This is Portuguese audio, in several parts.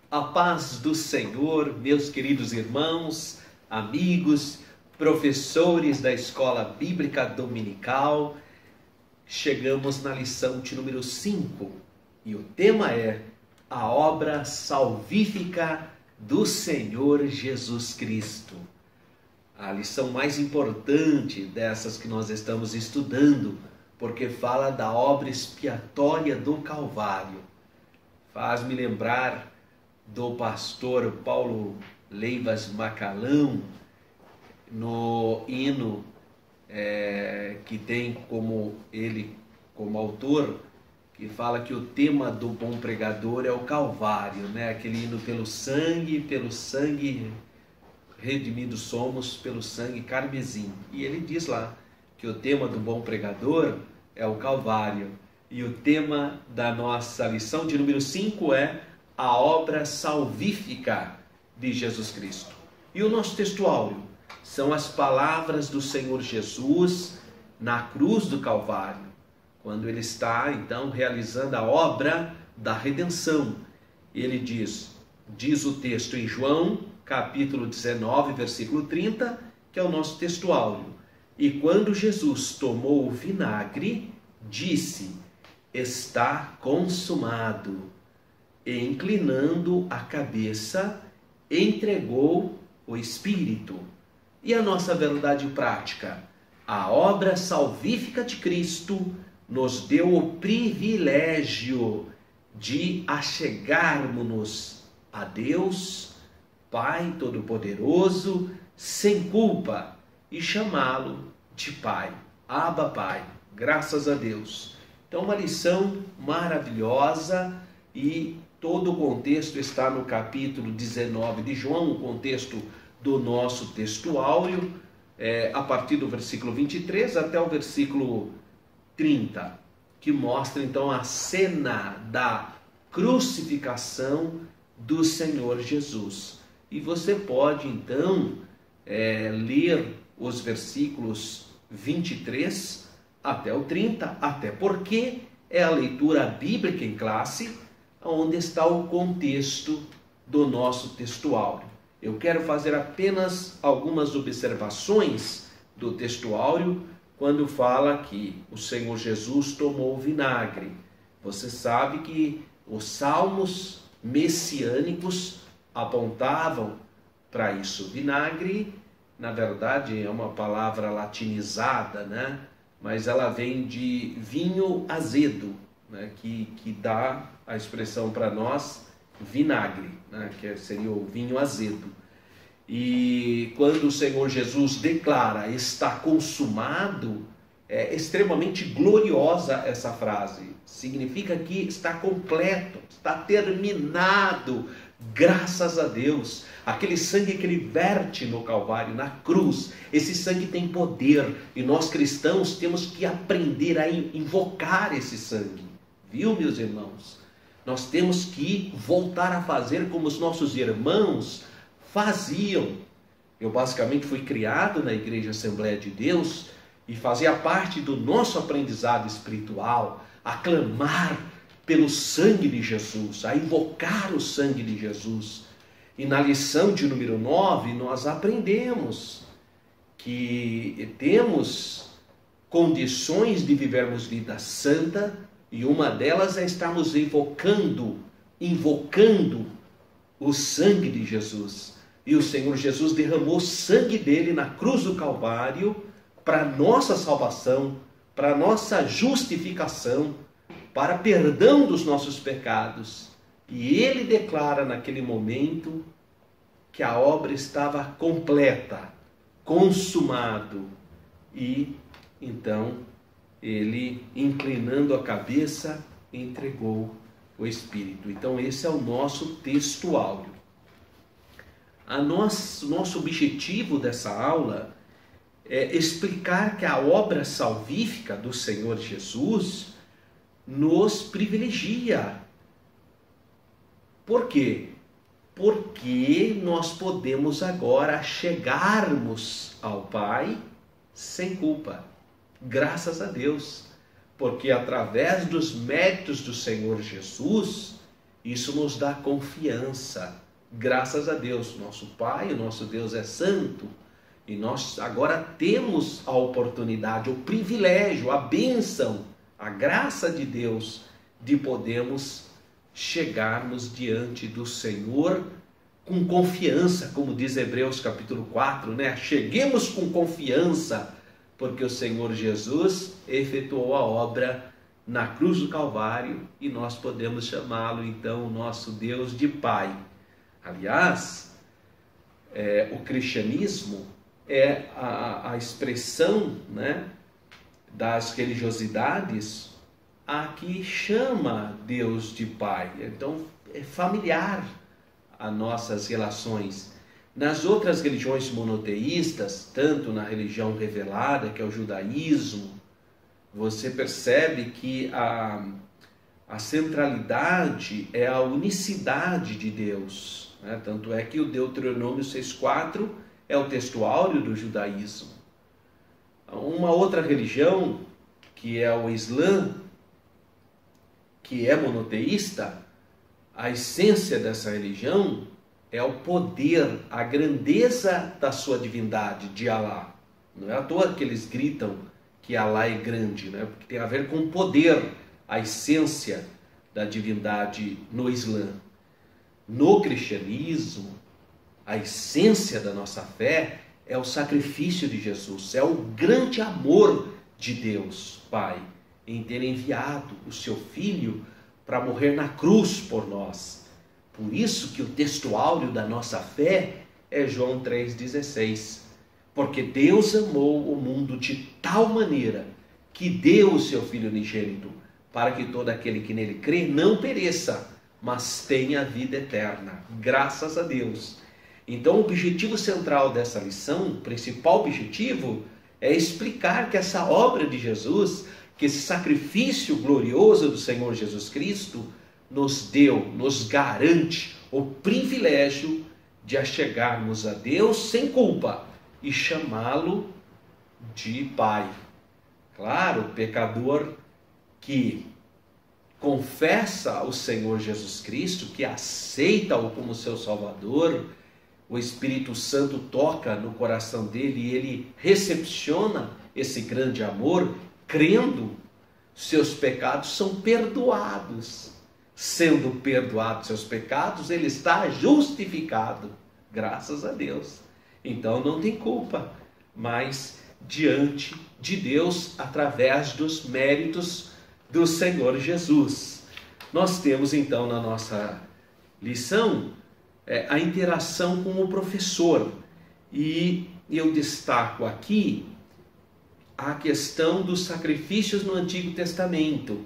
A paz do Senhor, meus queridos irmãos, amigos, professores da Escola Bíblica Dominical. Chegamos na lição de número 5 e o tema é a obra salvífica do Senhor Jesus Cristo. A lição mais importante dessas que nós estamos estudando, porque fala da obra expiatória do Calvário. Faz-me lembrar do pastor Paulo Leivas Macalão, no hino que tem como autor, que fala que o tema do bom pregador é o Calvário, né? Aquele hino pelo sangue redimidos somos, pelo sangue carmesim. E ele diz lá que o tema do bom pregador é o Calvário. E o tema da nossa lição de número 5 é a obra salvífica de Jesus Cristo. E o nosso textuário são as palavras do Senhor Jesus na cruz do Calvário, quando ele está então realizando a obra da redenção. Ele diz o texto em João, capítulo 19, versículo 30, que é o nosso textuário. E quando Jesus tomou o vinagre, disse: está consumado. E inclinando a cabeça, entregou o Espírito. E a nossa verdade prática? A obra salvífica de Cristo nos deu o privilégio de achegarmos-nos a Deus, Pai Todo-Poderoso, sem culpa, e chamá-lo de Pai. Abba, Pai. Graças a Deus. Então, uma lição maravilhosa, e todo o contexto está no capítulo 19 de João, o contexto do nosso textuário, a partir do versículo 23 até o versículo 30, que mostra então a cena da crucificação do Senhor Jesus. E você pode então ler os versículos 23 até o 30, até porque é a leitura bíblica em classe, onde está o contexto do nosso textuário. Eu quero fazer apenas algumas observações do textuário quando fala que o Senhor Jesus tomou vinagre. Você sabe que os salmos messiânicos apontavam para isso. Vinagre, na verdade, é uma palavra latinizada, né? Mas ela vem de vinho azedo, né? que dá a expressão para nós vinagre, né? Que seria o vinho azedo. E quando o Senhor Jesus declara está consumado, é extremamente gloriosa essa frase. Significa que está completo, está terminado, graças a Deus. Aquele sangue que ele verte no Calvário, na cruz, esse sangue tem poder, e nós cristãos temos que aprender a invocar esse sangue. Viu, meus irmãos? Nós temos que voltar a fazer como os nossos irmãos faziam. Eu basicamente fui criado na Igreja Assembleia de Deus, e fazia parte do nosso aprendizado espiritual a clamar pelo sangue de Jesus, a invocar o sangue de Jesus. E na lição de número 9 nós aprendemos que temos condições de vivermos vida santa, e uma delas é estarmos invocando o sangue de Jesus. E o Senhor Jesus derramou o sangue dele na cruz do Calvário para nossa salvação, para nossa justificação, para perdão dos nossos pecados. E ele declara naquele momento que a obra estava completa, consumado. E então ele, inclinando a cabeça, entregou o Espírito. Então esse é o nosso textuário. Nosso objetivo dessa aula é explicar que a obra salvífica do Senhor Jesus nos privilegia. Por quê? Porque nós podemos agora chegarmos ao Pai sem culpa. Graças a Deus. Porque através dos méritos do Senhor Jesus Isso nos dá confiança. Graças a Deus, nosso Pai, o nosso Deus é santo. E nós agora temos a oportunidade, o privilégio, a bênção, a graça de Deus de podermos chegarmos diante do Senhor com confiança, como diz Hebreus capítulo 4, né? Cheguemos com confiança, porque o Senhor Jesus efetuou a obra na cruz do Calvário e nós podemos chamá-lo então o nosso Deus de Pai. Aliás, o cristianismo é a expressão, né, das religiosidades a que chama Deus de Pai. Então é familiar a nossas relações. Nas outras religiões monoteístas, tanto na religião revelada, que é o judaísmo, você percebe que a centralidade é a unicidade de Deus, né? Tanto é que o Deuteronômio 6,4 é o texto áureo do judaísmo. Uma outra religião, que é o Islã, que é monoteísta, a essência dessa religião é o poder, a grandeza da sua divindade, de Alá. Não é à toa que eles gritam que Alá é grande, né? Porque tem a ver com poder, a essência da divindade no Islã. No cristianismo, a essência da nossa fé é o sacrifício de Jesus, é o grande amor de Deus, Pai, em ter enviado o seu Filho para morrer na cruz por nós. Por isso que o texto áureo da nossa fé é João 3,16. Porque Deus amou o mundo de tal maneira que deu o seu Filho unigênito, para que todo aquele que nele crê não pereça, mas tenha vida eterna. Graças a Deus. Então o objetivo central dessa lição, o principal objetivo, é explicar que essa obra de Jesus, que esse sacrifício glorioso do Senhor Jesus Cristo, nos deu, nos garante o privilégio de achegarmos a Deus sem culpa e chamá-lo de Pai. Claro, o pecador que confessa o Senhor Jesus Cristo, que aceita-o como seu Salvador, o Espírito Santo toca no coração dele e ele recepciona esse grande amor, crendo, seus pecados são perdoados. Sendo perdoados seus pecados, ele está justificado, graças a Deus. Então não tem culpa, mas diante de Deus, através dos méritos do Senhor Jesus. Nós temos então na nossa lição a interação com o professor. E eu destaco aqui a questão dos sacrifícios no Antigo Testamento.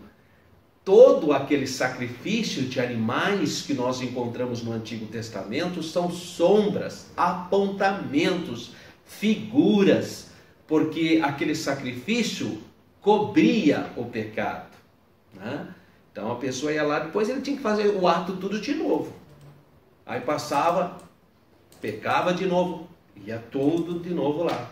Todo aquele sacrifício de animais que nós encontramos no Antigo Testamento são sombras, apontamentos, figuras, porque aquele sacrifício cobria o pecado, né? Então a pessoa ia lá, depois ele tinha que fazer o ato tudo de novo. Aí passava, pecava de novo, ia tudo de novo lá.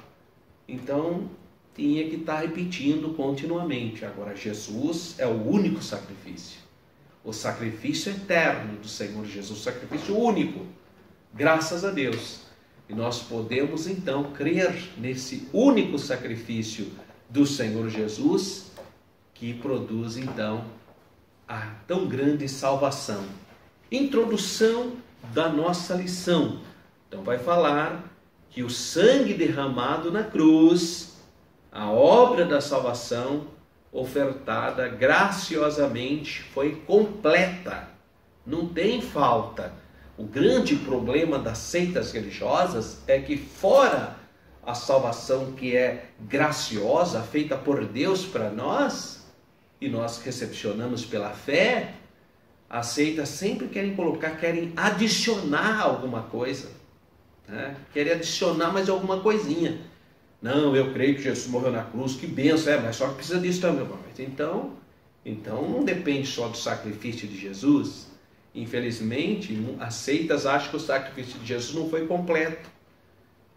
Então tinha que estar repetindo continuamente. Agora Jesus é o único sacrifício. O sacrifício eterno do Senhor Jesus, o sacrifício único. Graças a Deus. E nós podemos então crer nesse único sacrifício do Senhor Jesus, que produz então a tão grande salvação. Introdução da nossa lição. Então vai falar que o sangue derramado na cruz, a obra da salvação ofertada graciosamente, foi completa. Não tem falta. O grande problema das seitas religiosas é que, fora a salvação que é graciosa, feita por Deus para nós, e nós recepcionamos pela fé, as seitas sempre querem adicionar alguma coisa, né? Querem adicionar mais alguma coisinha. Não, eu creio que Jesus morreu na cruz, que benção, mas só que precisa disso também. Então não depende só do sacrifício de Jesus. Infelizmente, as seitas acham que o sacrifício de Jesus não foi completo.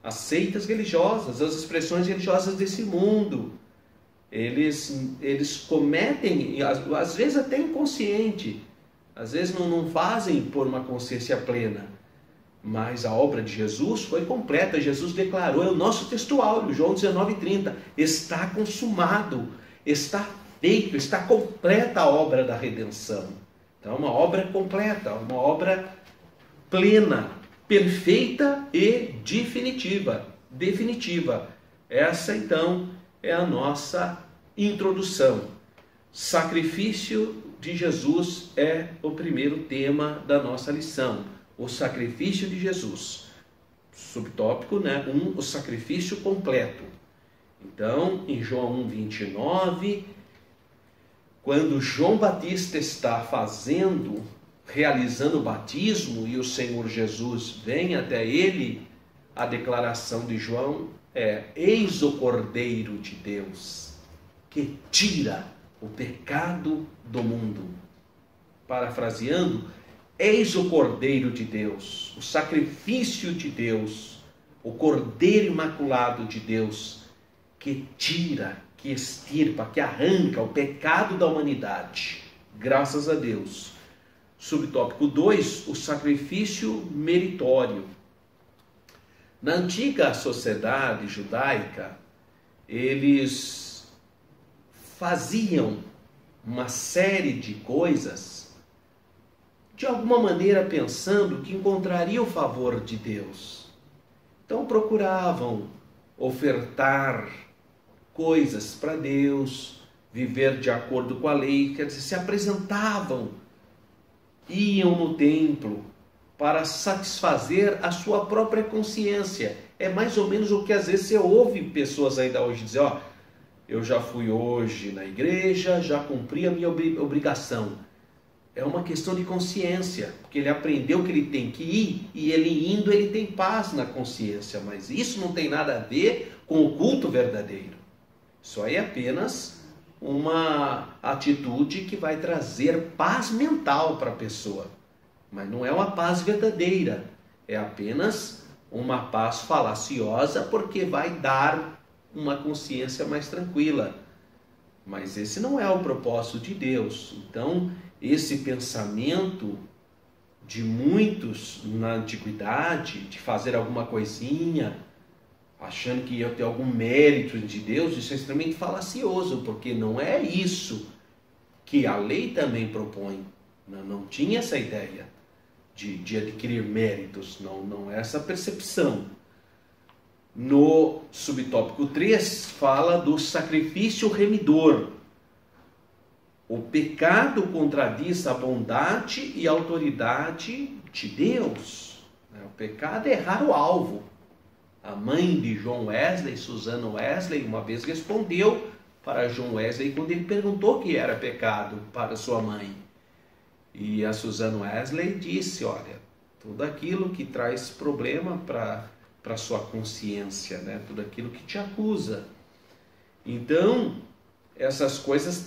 As seitas religiosas, as expressões religiosas desse mundo, eles cometem, às vezes até inconsciente, Às vezes não fazem por uma consciência plena, mas a obra de Jesus foi completa. Jesus declarou, é o nosso textual, João 19:30, está consumado, está feito, está completa a obra da redenção. Então, uma obra completa, uma obra plena, perfeita e definitiva. Essa, então, é a nossa introdução. Sacrifício de Jesus é o primeiro tema da nossa lição. O sacrifício de Jesus. Subtópico, né? O sacrifício completo. Então, em João 1:29, quando João Batista está realizando o batismo e o Senhor Jesus vem até ele, a declaração de João é: eis o Cordeiro de Deus, que tira o pecado do mundo. Parafraseando, eis o Cordeiro de Deus, o sacrifício de Deus, o Cordeiro Imaculado de Deus, que tira, que extirpa, que arranca o pecado da humanidade. Graças a Deus. Subtópico 2, o sacrifício meritório. Na antiga sociedade judaica, eles faziam uma série de coisas, de alguma maneira pensando que encontraria o favor de Deus. Então procuravam ofertar coisas para Deus, viver de acordo com a lei, quer dizer, se apresentavam, iam no templo para satisfazer a sua própria consciência. É mais ou menos o que às vezes você ouve pessoas ainda hoje dizer: ó, eu já fui hoje na igreja, já cumpri a minha obrigação. É uma questão de consciência, porque ele aprendeu que ele tem que ir, e ele indo, ele tem paz na consciência, mas isso não tem nada a ver com o culto verdadeiro. Isso aí é apenas uma atitude que vai trazer paz mental para a pessoa, mas não é uma paz verdadeira, é apenas uma paz falaciosa, porque vai dar uma consciência mais tranquila. Mas esse não é o propósito de Deus. Então, esse pensamento de muitos na antiguidade, de fazer alguma coisinha, achando que ia ter algum mérito de Deus, isso é extremamente falacioso, porque não é isso que a lei também propõe. Não tinha essa ideia de adquirir méritos, não é essa percepção. No subtópico 3, fala do sacrifício remidor. O pecado contradiz a bondade e a autoridade de Deus. O pecado é errar o alvo. A mãe de John Wesley, Susana Wesley, uma vez respondeu para John Wesley quando ele perguntou o que era pecado para sua mãe. E a Susana Wesley disse: olha, tudo aquilo que traz problema para sua consciência, né? Tudo aquilo que te acusa. Então, essas coisas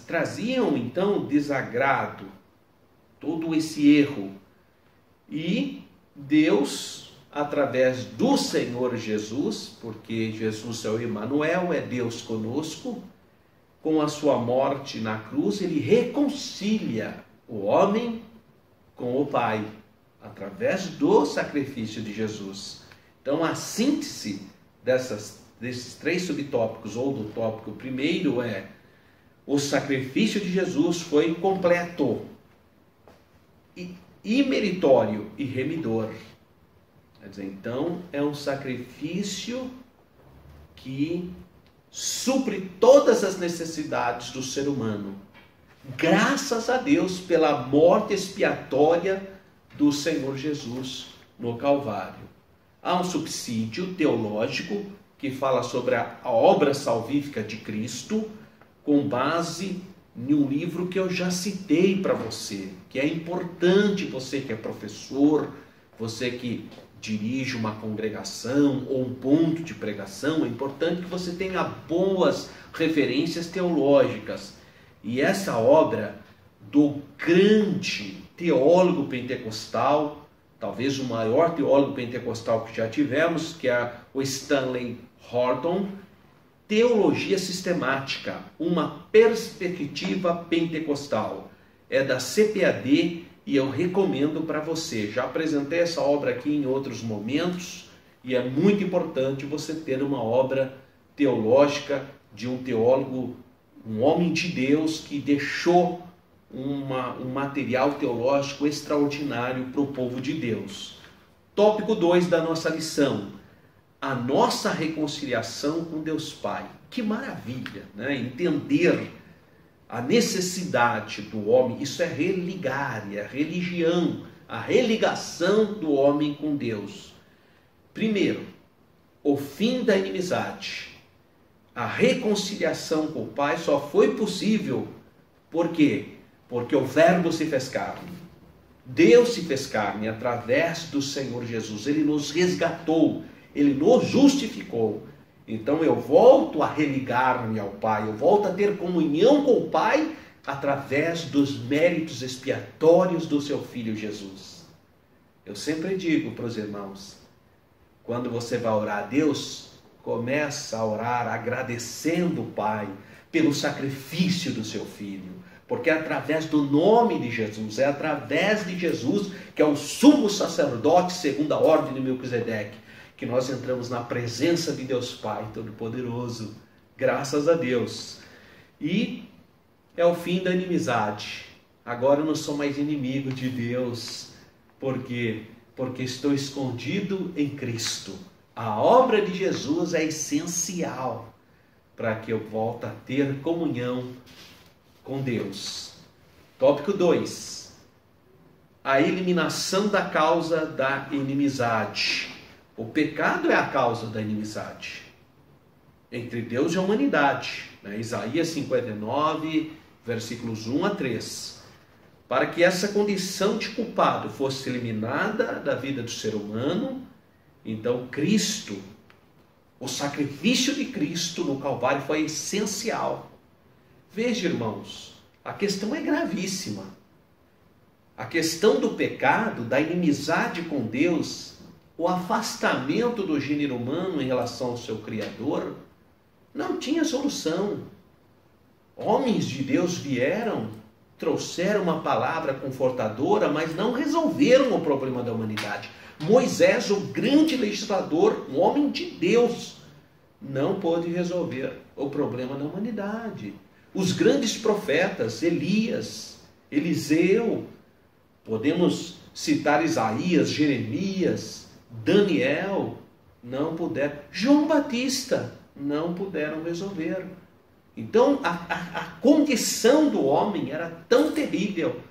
traziam então desagrado, todo esse erro. E Deus, através do Senhor Jesus, porque Jesus é o Emmanuel, é Deus conosco, com a sua morte na cruz, ele reconcilia o homem com o Pai, através do sacrifício de Jesus. Então, a síntese desses 3 subtópicos, ou do tópico primeiro, é: o sacrifício de Jesus foi completo, e meritório e remidor. Quer dizer, então, é um sacrifício que supre todas as necessidades do ser humano. Graças a Deus pela morte expiatória do Senhor Jesus no Calvário. Há um subsídio teológico que fala sobre a obra salvífica de Cristo, com base em um livro que eu já citei para você, que é importante, você que é professor, você que dirige uma congregação ou um ponto de pregação, é importante que você tenha boas referências teológicas. E essa obra do grande teólogo pentecostal, talvez o maior teólogo pentecostal que já tivemos, que é o Stanley Horton, Teologia Sistemática, uma perspectiva pentecostal. é da CPAD e eu recomendo para você. Já apresentei essa obra aqui em outros momentos e é muito importante você ter uma obra teológica de um teólogo, um homem de Deus que deixou um material teológico extraordinário para o povo de Deus. Tópico 2 da nossa lição: a nossa reconciliação com Deus Pai. Que maravilha, né? Entender a necessidade do homem, isso é religar, é religião, a religação do homem com Deus. Primeiro, o fim da inimizade. A reconciliação com o Pai só foi possível, por quê? Porque o Verbo se fez carne. Deus se fez carne através do Senhor Jesus. Ele nos resgatou, Ele nos justificou. Então eu volto a religar-me ao Pai, eu volto a ter comunhão com o Pai através dos méritos expiatórios do seu Filho Jesus. Eu sempre digo para os irmãos, quando você vai orar a Deus, começa a orar agradecendo o Pai pelo sacrifício do seu Filho, porque é através do nome de Jesus, é através de Jesus, que é o sumo sacerdote segundo a ordem de Melquisedeque, que nós entramos na presença de Deus Pai Todo-Poderoso, graças a Deus. E é o fim da inimizade. Agora eu não sou mais inimigo de Deus, porque estou escondido em Cristo. A obra de Jesus é essencial para que eu volte a ter comunhão com Deus. Tópico 2. A eliminação da causa da inimizade. O pecado é a causa da inimizade entre Deus e a humanidade. Isaías 59, versículos 1 a 3. Para que essa condição de culpado fosse eliminada da vida do ser humano, então Cristo, o sacrifício de Cristo no Calvário foi essencial. Veja, irmãos, a questão é gravíssima. A questão do pecado, da inimizade com Deus, o afastamento do gênero humano em relação ao seu Criador, não tinha solução. Homens de Deus vieram, trouxeram uma palavra confortadora, mas não resolveram o problema da humanidade. Moisés, o grande legislador, um homem de Deus, não pôde resolver o problema da humanidade. Os grandes profetas, Elias, Eliseu, podemos citar Isaías, Jeremias, Daniel, não puderam. João Batista, não puderam resolver. Então, a condição do homem era tão terrível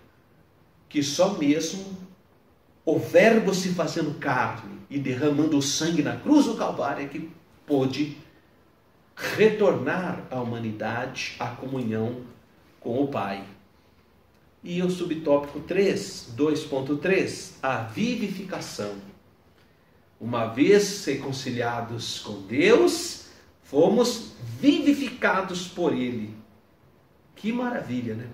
que só mesmo o Verbo se fazendo carne e derramando o sangue na cruz do Calvário é que pôde retornar à humanidade a comunhão com o Pai. E o subtópico 3, 2.3, a vivificação. Uma vez reconciliados com Deus, fomos vivificados por Ele. Que maravilha, né?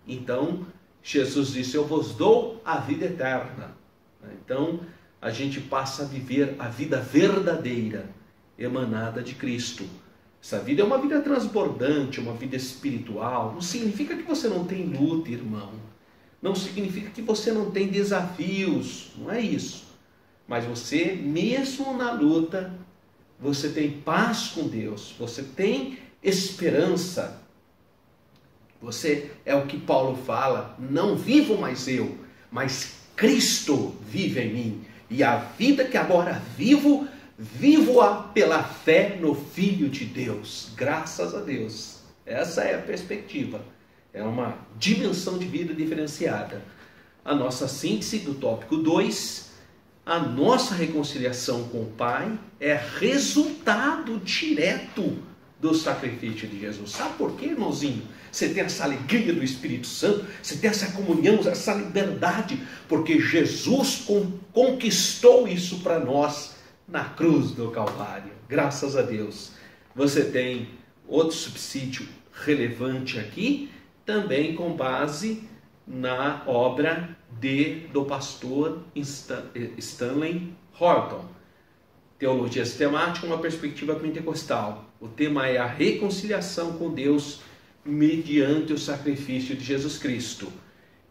Então, Jesus disse, eu vos dou a vida eterna. Então, a gente passa a viver a vida verdadeira, emanada de Cristo. Essa vida é uma vida transbordante, uma vida espiritual. Não significa que você não tem luta, irmão. Não significa que você não tem desafios. Não é isso. Mas você, mesmo na luta, você tem paz com Deus. Você tem esperança. Você é o que Paulo fala. Não vivo mais eu, mas Cristo vive em mim. E a vida que agora vivo-a pela fé no Filho de Deus. Graças a Deus. Essa é a perspectiva. É uma dimensão de vida diferenciada. A nossa síntese do tópico 2, a nossa reconciliação com o Pai é resultado direto do sacrifício de Jesus. Sabe por quê, irmãozinho? Você tem essa alegria do Espírito Santo, você tem essa comunhão, essa liberdade, porque Jesus conquistou isso para nós na cruz do Calvário. Graças a Deus. Você tem outro subsídio relevante aqui, também com base na obra do pastor Stanley Horton. Teologia sistemática, uma perspectiva pentecostal. O tema é a reconciliação com Deus mediante o sacrifício de Jesus Cristo.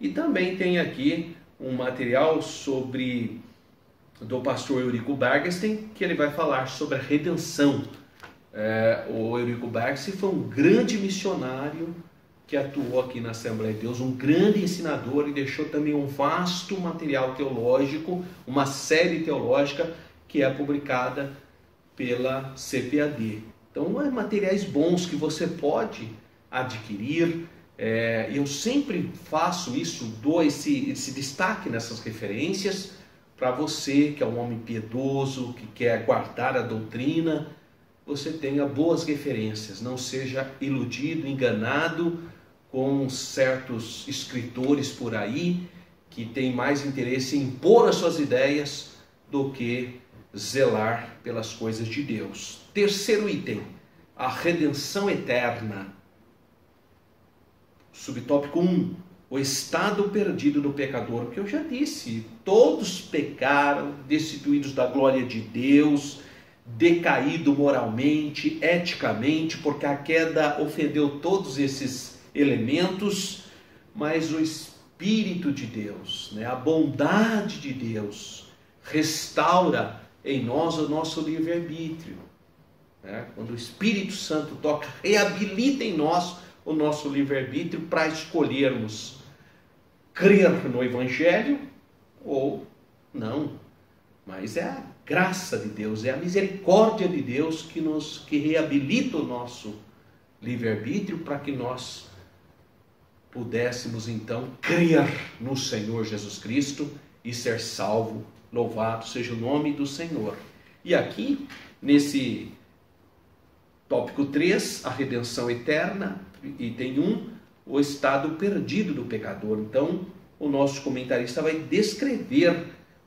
E também tem aqui um material do pastor Eurico Bergstein, que ele vai falar sobre a redenção. O Eurico Bergstein foi um grande missionário que atuou aqui na Assembleia de Deus, um grande ensinador, e deixou também um vasto material teológico, uma série teológica que é publicada pela CPAD. Então, materiais bons que você pode adquirir. Eu sempre faço isso, dou esse destaque nessas referências para você que é um homem piedoso, que quer guardar a doutrina. Você tenha boas referências, não seja iludido, enganado com certos escritores por aí que têm mais interesse em impor as suas ideias do que zelar pelas coisas de Deus. Terceiro item, a redenção eterna. Subtópico 1, o estado perdido do pecador, que eu já disse, todos pecaram, destituídos da glória de Deus, decaído moralmente, eticamente, porque a queda ofendeu todos esses elementos, mas o Espírito de Deus, a bondade de Deus, restaura em nós o nosso livre-arbítrio. Quando o Espírito Santo toca, reabilita em nós o nosso livre-arbítrio para escolhermos crer no Evangelho ou não. Mas é a graça de Deus, é a misericórdia de Deus que reabilita o nosso livre-arbítrio para que nós pudéssemos então crer no Senhor Jesus Cristo e ser salvo. Louvado seja o nome do Senhor. E aqui, nesse tópico 3, a redenção eterna, item 1, o estado perdido do pecador. Então, o nosso comentarista vai descrever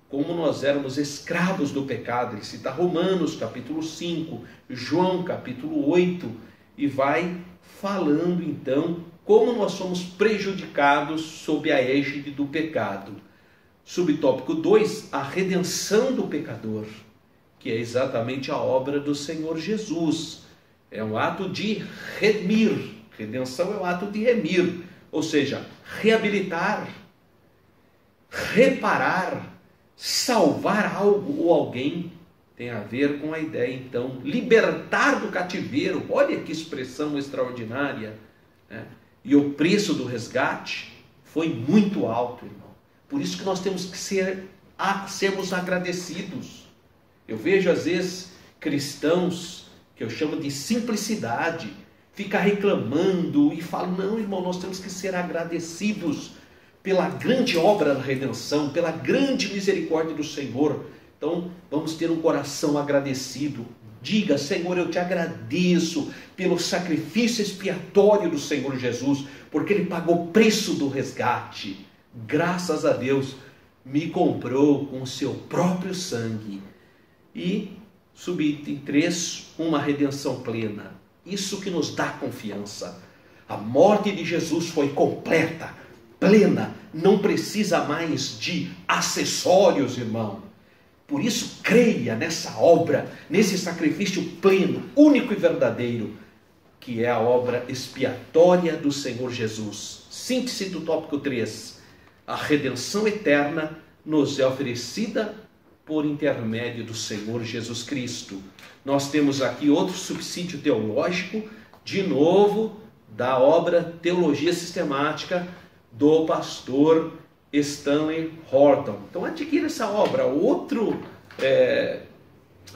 como nós éramos escravos do pecado. Ele cita Romanos capítulo 5, João capítulo 8, e vai falando então como nós somos prejudicados sob a égide do pecado. Subtópico 2, a redenção do pecador, que é exatamente a obra do Senhor Jesus. É um ato de remir. Redenção é um ato de remir, ou seja, reabilitar, reparar, salvar algo ou alguém. Tem a ver com a ideia, então, libertar do cativeiro. Olha que expressão extraordinária. E o preço do resgate foi muito alto, irmão. Por isso que nós temos que sermos agradecidos. Eu vejo, às vezes, cristãos, que eu chamo de simplicidade, fica reclamando e falo, não, irmão, nós temos que ser agradecidos pela grande obra da redenção, pela grande misericórdia do Senhor. Então, vamos ter um coração agradecido. Diga, Senhor, eu te agradeço pelo sacrifício expiatório do Senhor Jesus, porque Ele pagou o preço do resgate. Graças a Deus, me comprou com o seu próprio sangue. E, subitem 3, uma redenção plena. Isso que nos dá confiança. A morte de Jesus foi completa, plena, não precisa mais de acessórios, irmão. Por isso, creia nessa obra, nesse sacrifício pleno, único e verdadeiro, que é a obra expiatória do Senhor Jesus. Síntese do tópico 3. A redenção eterna nos é oferecida por intermédio do Senhor Jesus Cristo. Nós temos aqui outro subsídio teológico, de novo, da obra Teologia Sistemática do pastor Stanley Horton. Então adquira essa obra. Outro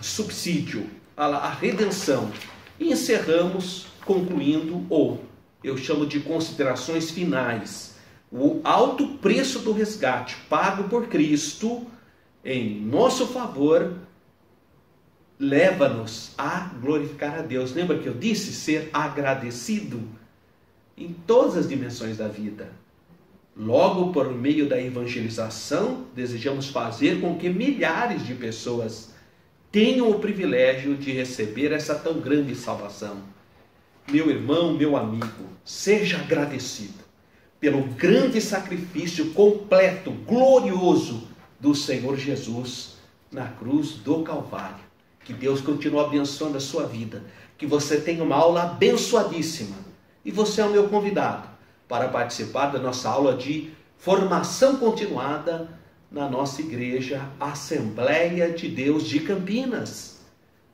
subsídio, a redenção. E encerramos concluindo, ou eu chamo de considerações finais, o alto preço do resgate pago por Cristo em nosso favor leva-nos a glorificar a Deus. Lembra que eu disse ser agradecido em todas as dimensões da vida? Logo, por meio da evangelização, desejamos fazer com que milhares de pessoas tenham o privilégio de receber essa tão grande salvação. Meu irmão, meu amigo, seja agradecido pelo grande sacrifício completo, glorioso do Senhor Jesus na cruz do Calvário. Que Deus continue abençoando a sua vida, que você tenha uma aula abençoadíssima. E você é o meu convidado para participar da nossa aula de formação continuada na nossa igreja Assembleia de Deus de Campinas.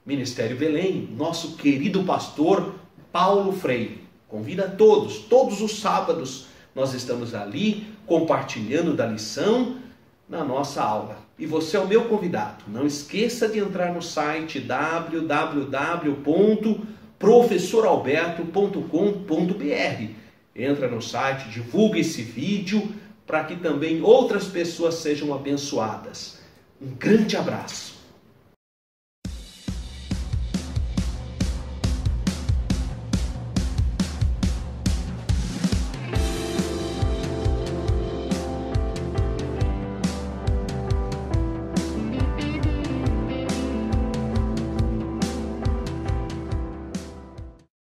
Ministério Belém, nosso querido pastor Paulo Freire. Convida todos os sábados nós estamos ali compartilhando da lição na nossa aula. E você é o meu convidado. Não esqueça de entrar no site www.professoralberto.com.br. Entra no site, divulga esse vídeo para que também outras pessoas sejam abençoadas. Um grande abraço.